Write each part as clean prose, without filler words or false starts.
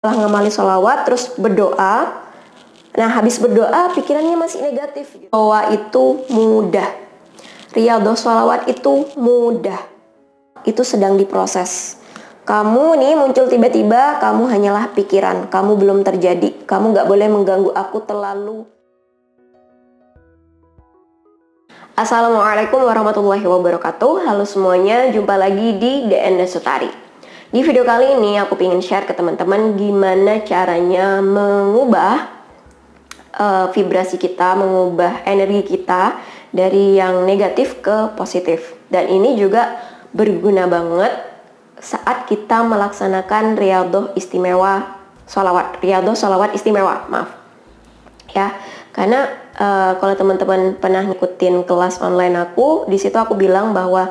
Setelah ngamali sholawat terus berdoa. Nah habis berdoa pikirannya masih negatif. Doa itu mudah, riyadhah sholawat itu mudah. Itu sedang diproses. Kamu nih muncul tiba-tiba, kamu hanyalah pikiran, kamu belum terjadi. Kamu gak boleh mengganggu aku terlalu. Assalamualaikum warahmatullahi wabarakatuh. Halo semuanya, jumpa lagi di DN Sutari. Di video kali ini aku ingin share ke teman-teman gimana caranya mengubah vibrasi kita, mengubah energi kita dari yang negatif ke positif. Dan ini juga berguna banget saat kita melaksanakan riyadhah istimewa sholawat, riyadhah sholawat istimewa, maaf ya. Karena kalau teman-teman pernah ngikutin kelas online aku, di situ aku bilang bahwa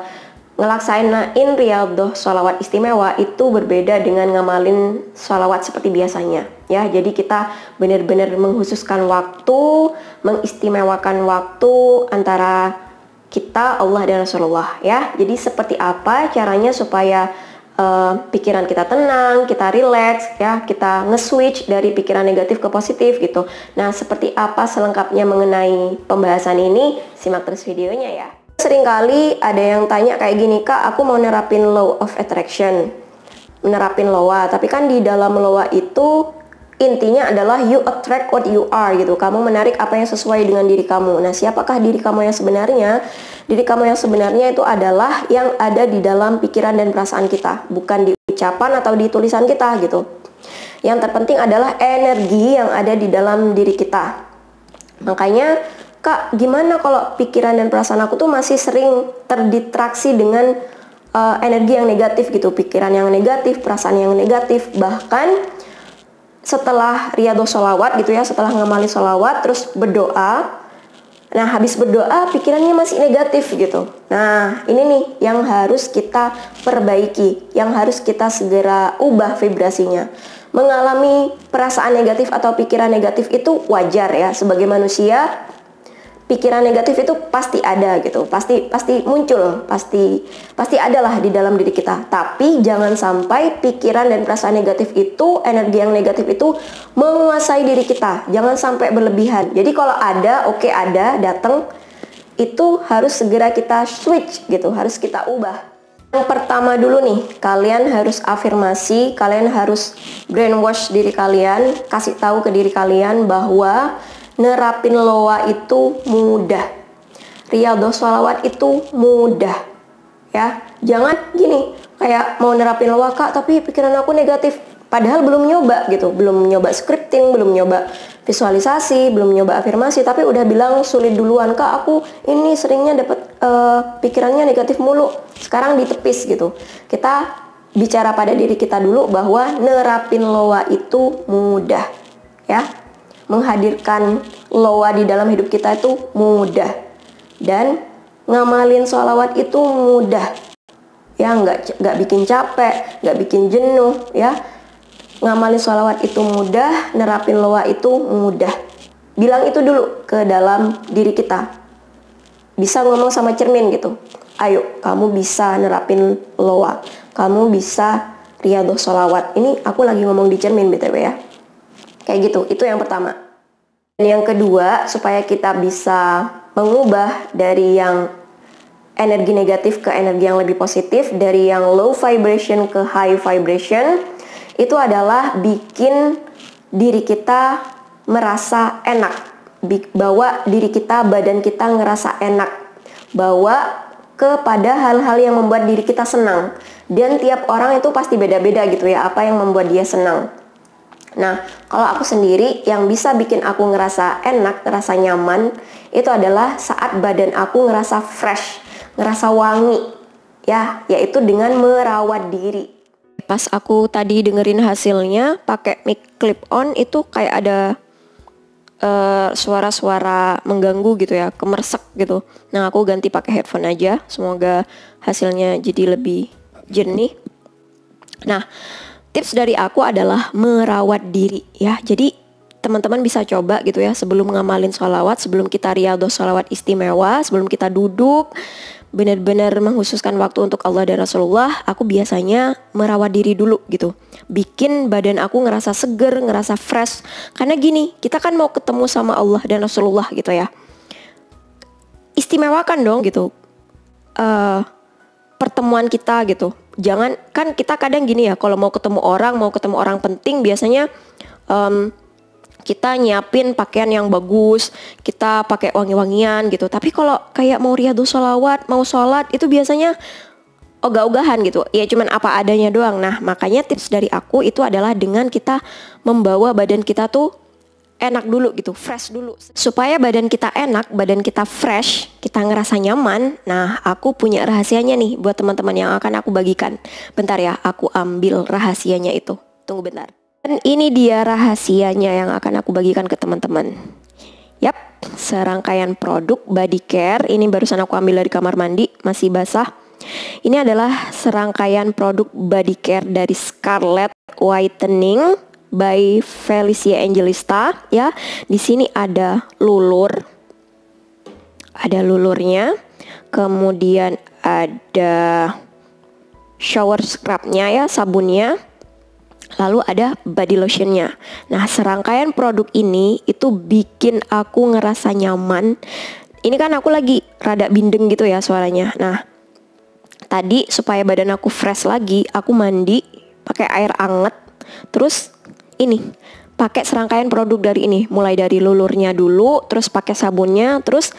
ngelaksanain riyadhah sholawat istimewa itu berbeda dengan ngamalin sholawat seperti biasanya ya. Jadi kita benar-benar menghususkan waktu, mengistimewakan waktu antara kita, Allah dan Rasulullah ya. Jadi seperti apa caranya supaya pikiran kita tenang, kita relax ya, kita nge-switch dari pikiran negatif ke positif gitu. Nah seperti apa selengkapnya mengenai pembahasan ini, simak terus videonya ya. Seringkali ada yang tanya kayak gini, Kak, aku mau nerapin law of attraction, menerapin loa, tapi kan di dalam loa itu intinya adalah you attract what you are gitu. Kamu menarik apa yang sesuai dengan diri kamu. Nah, siapakah diri kamu yang sebenarnya? Diri kamu yang sebenarnya itu adalah yang ada di dalam pikiran dan perasaan kita, bukan di ucapan atau di tulisan kita gitu. Yang terpenting adalah energi yang ada di dalam diri kita. Makanya, Kak, gimana kalau pikiran dan perasaan aku tuh masih sering terdistraksi dengan energi yang negatif gitu, pikiran yang negatif, perasaan yang negatif. Bahkan setelah riyadhah sholawat gitu ya, setelah ngamali sholawat terus berdoa, nah habis berdoa pikirannya masih negatif gitu. Nah ini nih yang harus kita perbaiki, yang harus kita segera ubah vibrasinya. Mengalami perasaan negatif atau pikiran negatif itu wajar ya, sebagai manusia. Pikiran negatif itu pasti ada gitu, pasti muncul, pasti adalah di dalam diri kita. Tapi jangan sampai pikiran dan perasaan negatif itu, energi yang negatif itu menguasai diri kita. Jangan sampai berlebihan. Jadi kalau ada, oke, ada, datang, itu harus segera kita switch gitu, harus kita ubah. Yang pertama dulu nih, kalian harus afirmasi, kalian harus brainwash diri kalian, kasih tahu ke diri kalian bahwa nerapin loa itu mudah, riyadhah sholawat itu mudah ya. Jangan gini, kayak mau nerapin loa, Kak, tapi pikiran aku negatif, padahal belum nyoba gitu, belum nyoba scripting, belum nyoba visualisasi, belum nyoba afirmasi, tapi udah bilang sulit duluan, Kak, aku ini seringnya dapat pikirannya negatif mulu, sekarang ditepis gitu. Kita bicara pada diri kita dulu bahwa nerapin loa itu mudah ya. Menghadirkan loa di dalam hidup kita itu mudah, dan ngamalin sholawat itu mudah ya, nggak bikin capek, nggak bikin jenuh ya. Ngamalin sholawat itu mudah, nerapin loa itu mudah. Bilang itu dulu ke dalam diri kita, bisa ngomong sama cermin gitu, ayo kamu bisa nerapin loa, kamu bisa riyadhah sholawat. Ini aku lagi ngomong di cermin BTW ya. Kayak gitu, itu yang pertama. Dan yang kedua, supaya kita bisa mengubah dari yang energi negatif ke energi yang lebih positif, dari yang low vibration ke high vibration, itu adalah bikin diri kita merasa enak, bawa diri kita, badan kita ngerasa enak, bawa kepada hal-hal yang membuat diri kita senang. Dan tiap orang itu pasti beda-beda gitu ya, apa yang membuat dia senang. Nah, kalau aku sendiri yang bisa bikin aku ngerasa enak, ngerasa nyaman, itu adalah saat badan aku ngerasa fresh, ngerasa wangi, ya, yaitu dengan merawat diri. Pas aku tadi dengerin hasilnya pakai mic clip on, itu kayak ada suara-suara mengganggu gitu ya, kemersek gitu. Nah, aku ganti pakai headphone aja, semoga hasilnya jadi lebih jernih. Nah, tips dari aku adalah merawat diri ya. Jadi teman-teman bisa coba gitu ya, sebelum ngamalin sholawat, sebelum kita riyadhah sholawat istimewa, sebelum kita duduk, benar-benar menghususkan waktu untuk Allah dan Rasulullah, aku biasanya merawat diri dulu gitu. Bikin badan aku ngerasa seger, ngerasa fresh. Karena gini, kita kan mau ketemu sama Allah dan Rasulullah gitu ya. Istimewakan dong gitu pertemuan kita gitu. Jangan, kan kita kadang gini ya, kalau mau ketemu orang penting biasanya kita nyiapin pakaian yang bagus, kita pakai wangi-wangian gitu. Tapi kalau kayak mau riyadhus sholawat, mau sholat, itu biasanya ogah-ogahan gitu. Ya cuman apa adanya doang. Nah makanya tips dari aku itu adalah dengan kita membawa badan kita tuh enak dulu gitu, fresh dulu. Supaya badan kita enak, badan kita fresh, kita ngerasa nyaman. Nah aku punya rahasianya nih buat teman-teman yang akan aku bagikan. Bentar ya, aku ambil rahasianya itu. Tunggu bentar. Dan ini dia rahasianya yang akan aku bagikan ke teman-teman. Yap, serangkaian produk body care. Ini barusan aku ambil dari kamar mandi, masih basah. Ini adalah serangkaian produk body care dari Scarlett Whitening by Felicia Angelista ya. Di sini ada lulur. Ada lulurnya. Kemudian ada shower scrubnya ya, sabunnya. Lalu ada body lotionnya. Nah serangkaian produk ini itu bikin aku ngerasa nyaman. Ini kan aku lagi rada bindeng gitu ya suaranya. Nah tadi supaya badan aku fresh lagi, aku mandi pakai air anget. Terus ini pakai serangkaian produk dari ini. Mulai dari lulurnya dulu, terus pakai sabunnya, terus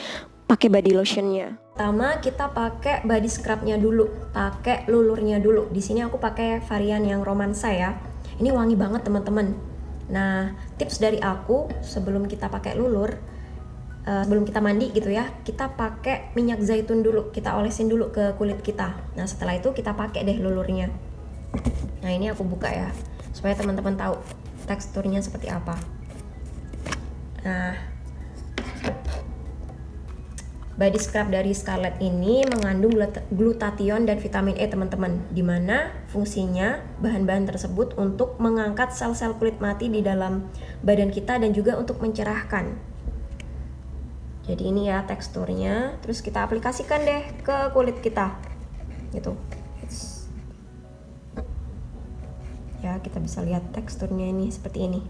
pakai body lotionnya. Pertama kita pakai body scrubnya dulu, pakai lulurnya dulu. Di sini aku pakai varian yang romansa ya. Ini wangi banget teman-teman. Nah, tips dari aku sebelum kita pakai lulur, sebelum kita mandi gitu ya, kita pakai minyak zaitun dulu, kita olesin dulu ke kulit kita. Nah, setelah itu kita pakai deh lulurnya. Nah, ini aku buka ya, supaya teman-teman tahu teksturnya seperti apa. Nah, body scrub dari Scarlett ini mengandung glutathione dan vitamin E teman-teman, dimana fungsinya bahan-bahan tersebut untuk mengangkat sel-sel kulit mati di dalam badan kita dan juga untuk mencerahkan. Jadi ini ya teksturnya, terus kita aplikasikan deh ke kulit kita gitu. Ya kita bisa lihat teksturnya ini seperti ini.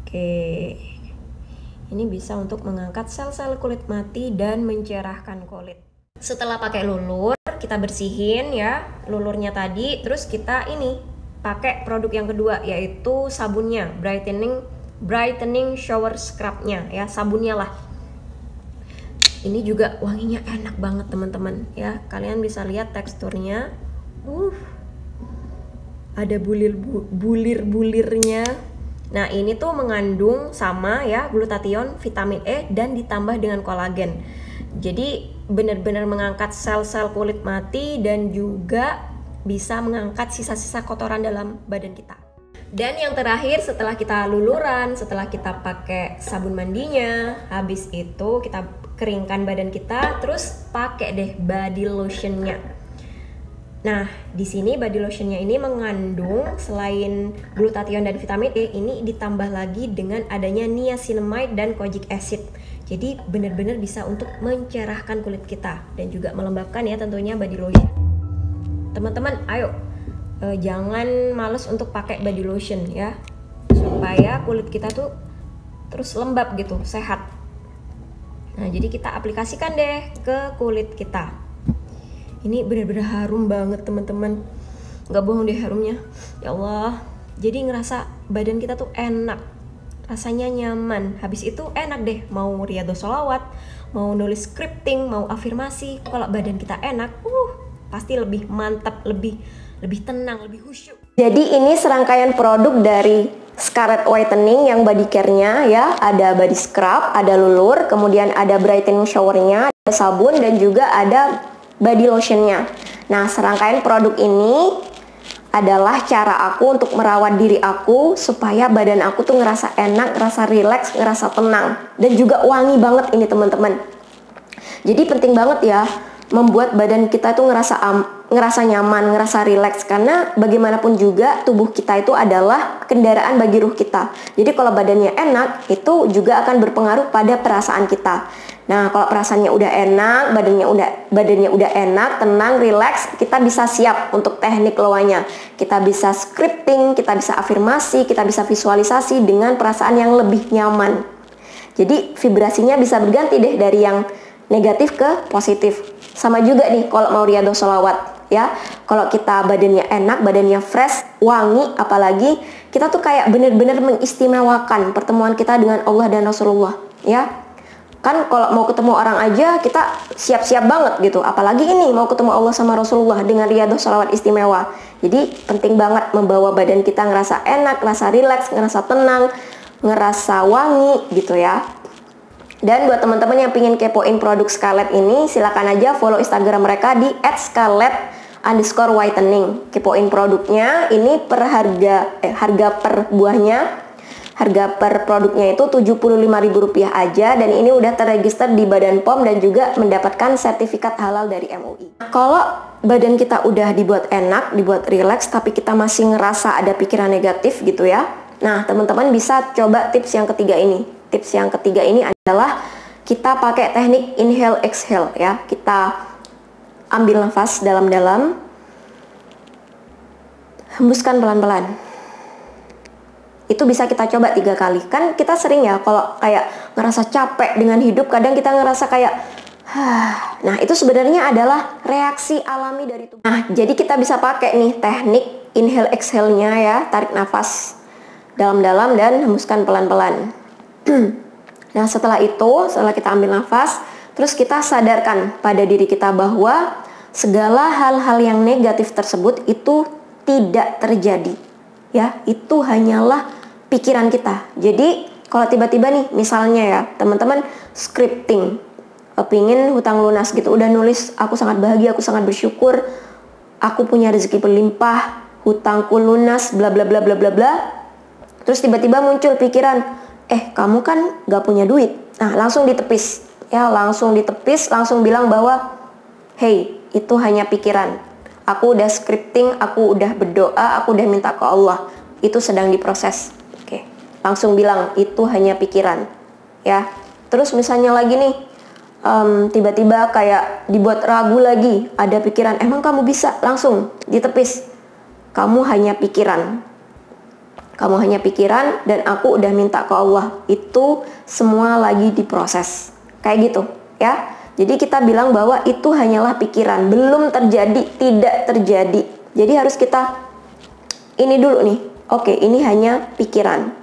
Oke. Ini bisa untuk mengangkat sel-sel kulit mati dan mencerahkan kulit. Setelah pakai lulur, kita bersihin ya lulurnya tadi. Terus kita ini pakai produk yang kedua, yaitu sabunnya, brightening shower scrubnya ya, sabunnya lah. Ini juga wanginya enak banget teman-teman ya. Kalian bisa lihat teksturnya. Ada bulir-bulirnya. Nah ini tuh mengandung sama ya glutathione, vitamin E dan ditambah dengan kolagen. Jadi benar-benar mengangkat sel-sel kulit mati dan juga bisa mengangkat sisa-sisa kotoran dalam badan kita. Dan yang terakhir setelah kita luluran, setelah kita pakai sabun mandinya, habis itu kita keringkan badan kita, terus pakai deh body lotionnya. Nah, di sini body lotionnya ini mengandung selain glutathione dan vitamin E, ini ditambah lagi dengan adanya niacinamide dan kojic acid. Jadi benar-benar bisa untuk mencerahkan kulit kita dan juga melembabkan ya tentunya body lotion. Teman-teman, ayo jangan males untuk pakai body lotion ya, supaya kulit kita tuh terus lembab gitu, sehat. Nah, jadi kita aplikasikan deh ke kulit kita. Ini benar-benar harum banget teman-teman, nggak bohong deh harumnya, ya Allah. Jadi ngerasa badan kita tuh enak, rasanya nyaman. Habis itu enak deh mau riyadhus sholawat, mau nulis scripting, mau afirmasi. Kalau badan kita enak, pasti lebih mantap, lebih tenang, lebih khusyuk. Jadi ini serangkaian produk dari Scarlett Whitening yang body care-nya ya. Ada body scrub, ada lulur, kemudian ada brightening shower-nya, ada sabun, dan juga ada body lotionnya. Nah serangkaian produk ini adalah cara aku untuk merawat diri aku supaya badan aku tuh ngerasa enak, ngerasa rileks, ngerasa tenang, dan juga wangi banget ini teman-teman. Jadi penting banget ya membuat badan kita tuh ngerasa nyaman, ngerasa rileks, karena bagaimanapun juga tubuh kita itu adalah kendaraan bagi ruh kita. Jadi kalau badannya enak, itu juga akan berpengaruh pada perasaan kita. Nah, kalau perasaannya udah enak, badannya udah enak, tenang, rileks, kita bisa siap untuk teknik lowanya. Kita bisa scripting, kita bisa afirmasi, kita bisa visualisasi dengan perasaan yang lebih nyaman. Jadi vibrasinya bisa berganti deh dari yang negatif ke positif. Sama juga nih kalau mau riyadhah sholawat ya. Kalau kita badannya enak, badannya fresh, wangi, apalagi kita tuh kayak bener-bener mengistimewakan pertemuan kita dengan Allah dan Rasulullah ya. Kan kalau mau ketemu orang aja kita siap-siap banget gitu. Apalagi ini mau ketemu Allah sama Rasulullah dengan riyadhah sholawat istimewa. Jadi penting banget membawa badan kita ngerasa enak, ngerasa rileks, ngerasa tenang, ngerasa wangi gitu ya. Dan buat teman-teman yang pingin kepoin produk Scarlett ini, silakan aja follow Instagram mereka di @scarlett_whitening. Kepoin produknya, ini per harga per buahnya. Harga per produknya itu Rp75.000 aja, dan ini udah terregister di Badan POM dan juga mendapatkan sertifikat halal dari MUI. Kalau badan kita udah dibuat enak, dibuat rileks, tapi kita masih ngerasa ada pikiran negatif gitu ya. Nah, teman-teman bisa coba tips yang ketiga ini. Tips yang ketiga ini adalah kita pakai teknik inhale exhale ya. Kita ambil nafas dalam-dalam, hembuskan pelan-pelan. Itu bisa kita coba 3 kali. Kan kita sering ya kalau kayak ngerasa capek dengan hidup, kadang kita ngerasa kayak nah, itu sebenarnya adalah reaksi alami dari tubuh. Nah, jadi kita bisa pakai nih teknik inhale exhale-nya ya. Tarik nafas dalam-dalam dan hembuskan pelan-pelan. Nah, setelah kita ambil nafas, terus kita sadarkan pada diri kita bahwa segala hal-hal yang negatif tersebut itu tidak terjadi. Ya, itu hanyalah pikiran kita. Jadi kalau tiba-tiba nih misalnya ya teman-teman scripting, pingin hutang lunas gitu, udah nulis aku sangat bahagia, aku sangat bersyukur, aku punya rezeki berlimpah, hutangku lunas, bla bla bla bla bla bla. Terus tiba-tiba muncul pikiran, kamu kan gak punya duit. Nah, langsung ditepis ya, langsung bilang bahwa hey, itu hanya pikiran. Aku udah scripting, aku udah berdoa, aku udah minta ke Allah. Itu sedang diproses. Oke. Langsung bilang, itu hanya pikiran. Ya. Terus misalnya lagi nih, tiba-tiba kayak dibuat ragu lagi. Ada pikiran, emang kamu bisa? Langsung ditepis. Kamu hanya pikiran. Kamu hanya pikiran dan aku udah minta ke Allah. Itu semua lagi diproses. Kayak gitu. Ya. Jadi kita bilang bahwa itu hanyalah pikiran, belum terjadi, tidak terjadi. Jadi harus kita ini dulu nih. Oke, ini hanya pikiran.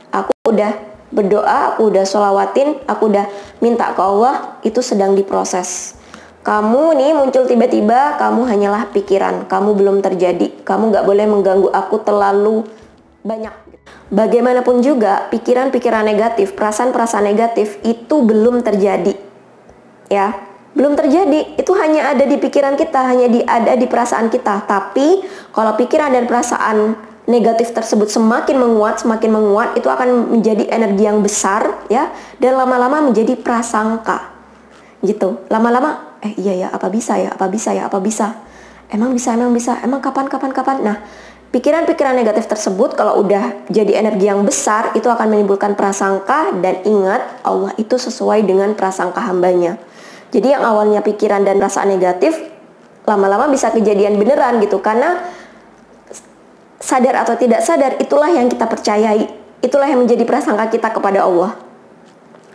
Aku udah berdoa, aku udah sholawatin, aku udah minta ke Allah, itu sedang diproses. Kamu nih muncul tiba-tiba, kamu hanyalah pikiran, kamu belum terjadi. Kamu gak boleh mengganggu aku terlalu banyak. Bagaimanapun juga, pikiran-pikiran negatif, perasaan-perasaan negatif itu belum terjadi. Ya, belum terjadi. Itu hanya ada di pikiran kita, ada di perasaan kita. Tapi kalau pikiran dan perasaan negatif tersebut semakin menguat, itu akan menjadi energi yang besar ya, dan lama-lama menjadi prasangka. Gitu. Lama-lama iya ya, apa bisa. Emang bisa. Emang kapan. Nah, pikiran-pikiran negatif tersebut kalau udah jadi energi yang besar, itu akan menimbulkan prasangka. Dan ingat, Allah itu sesuai dengan prasangka hambanya. Jadi yang awalnya pikiran dan perasaan negatif, lama-lama bisa kejadian beneran gitu. Karena sadar atau tidak sadar, itulah yang kita percayai. Itulah yang menjadi prasangka kita kepada Allah.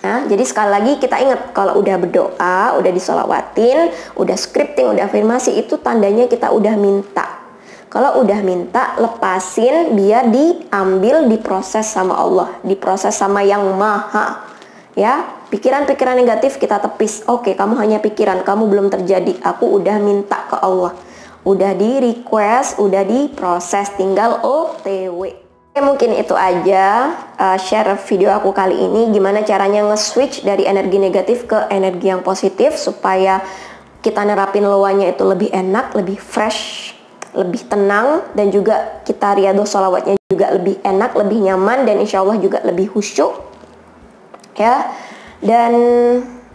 Nah, jadi sekali lagi kita ingat, kalau udah berdoa, udah disolawatin, udah scripting, udah afirmasi, itu tandanya kita udah minta. Kalau udah minta, lepasin, biar diambil, diproses sama Allah, diproses sama Yang Maha. Ya, pikiran-pikiran negatif kita tepis. Oke, kamu hanya pikiran, kamu belum terjadi. Aku udah minta ke Allah. Udah di request, udah diproses, tinggal OTW. Oke, mungkin itu aja share video aku kali ini. Gimana caranya nge-switch dari energi negatif ke energi yang positif supaya kita nerapin lowanya itu lebih enak, lebih fresh, lebih tenang, dan juga kita riyadhah sholawatnya juga lebih enak, lebih nyaman, dan insya Allah juga lebih khusyuk. Ya, dan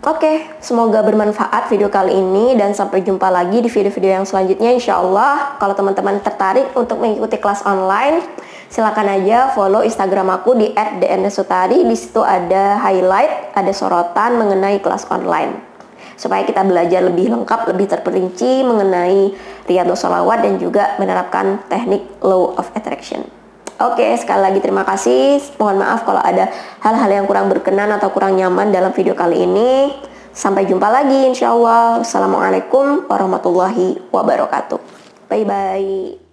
Oke, semoga bermanfaat video kali ini dan sampai jumpa lagi di video-video yang selanjutnya insya Allah. Kalau teman-teman tertarik untuk mengikuti kelas online, silakan aja follow Instagram aku di @dnsutari. Di situ ada highlight, ada sorotan mengenai kelas online. Supaya kita belajar lebih lengkap, lebih terperinci mengenai Riyadhus Shalawat dan juga menerapkan teknik Law of Attraction. Oke, sekali lagi terima kasih. Mohon maaf kalau ada hal-hal yang kurang berkenan atau kurang nyaman dalam video kali ini. Sampai jumpa lagi insya Allah. Wassalamualaikum warahmatullahi wabarakatuh. Bye-bye.